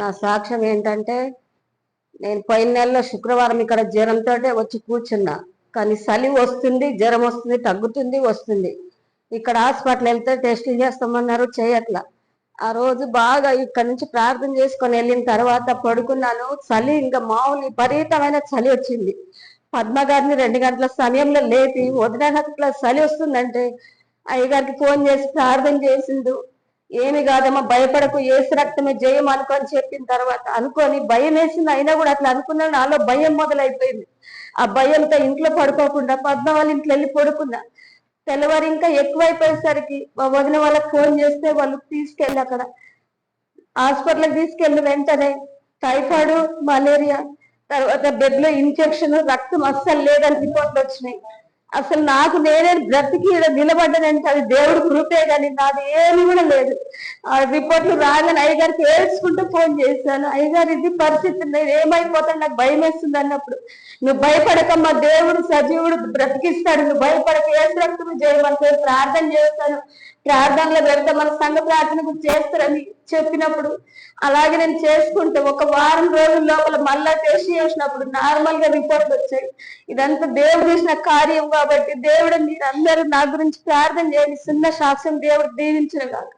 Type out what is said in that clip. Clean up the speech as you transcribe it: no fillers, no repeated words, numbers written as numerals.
నా సాక్ష్యం ఏంటంటే, నేను పోయిన నెలలో శుక్రవారం ఇక్కడ జ్వరంతో వచ్చి కూర్చున్నా. కానీ చలి వస్తుంది, జ్వరం వస్తుంది, తగ్గుతుంది, వస్తుంది. ఇక్కడ హాస్పిటల్ వెళ్తే టెస్టులు చేస్తామన్నారు, చేయట్లా. ఆ రోజు బాగా ఇక్కడ నుంచి ప్రార్థన చేసుకొని వెళ్ళిన తర్వాత పడుకున్నాను. చలి ఇంకా మామూలు విపరీతమైన చలి వచ్చింది. పద్మ గారిని 2 గంటల సమయంలో లేపి, వదిన ఇట్లా చలి వస్తుందంటే అయ్యగారికి ఫోన్ చేసి ప్రార్థన చేసిండు. ఏమి కాదమ్మా, భయపడకు, ఏసు రక్తమే జయం అనుకొని చెప్పిన తర్వాత అనుకొని భయం వేసింది. అయినా కూడా అట్లా అనుకున్నాను, నాలో భయం మొదలైపోయింది. ఆ భయంతో ఇంట్లో పడుకోకుండా పద్మ వాళ్ళ ఇంట్లో వెళ్ళి పడుకున్నా. తెల్లవారు ఇంకా ఎక్కువైపోయేసరికి మా వదిన వాళ్ళకి ఫోన్ చేస్తే వాళ్ళు తీసుకెళ్ళి అక్కడ హాస్పిటల్కి తీసుకెళ్ళి వెంటనే టైఫాయిడ్, మలేరియా, తర్వాత బెడ్ లో ఇన్ఫెక్షన్, రక్తం అస్సలు లేదని రిపోర్ట్లు వచ్చినాయి. అసలు నాకు నేనే బ్రతికి నిలబడ్డానంటే అది దేవుడి కృపే, కానీ నాది ఏమి కూడా లేదు. ఆ రిపోర్ట్లు రాగానే అయ్యగారికి ఏడ్చుకుంటూ ఫోన్ చేశాను. అయ్యగారు ఇది పరిస్థితి, నేను ఏమైపోతాను, నాకు భయం వేస్తుంది అన్నప్పుడు, నువ్వు భయపడకమ్మా, దేవుడు సజీవుడు బ్రతికిస్తాడు, నువ్వు భయపడక, ఏసు రక్తం చేయమని ప్రార్థన చేస్తాను, ప్రార్థనలో పెడతా, మన సంఘ ప్రార్థన కూడా చేస్తారని చెప్పినప్పుడు అలాగే నేను చేసుకుంటే 1 వారం రోజుల లోపల మళ్ళా టెస్ట్ చేసినప్పుడు నార్మల్ గా రిపోర్ట్లు వచ్చాయి. ఇదంతా దేవుడు చేసిన కార్యం కాబట్టి దేవుడు మీరు అందరూ నా గురించి ప్రార్థన చేయండి. చిన్న సాక్ష్యం దేవుడు దీవించిన కాక.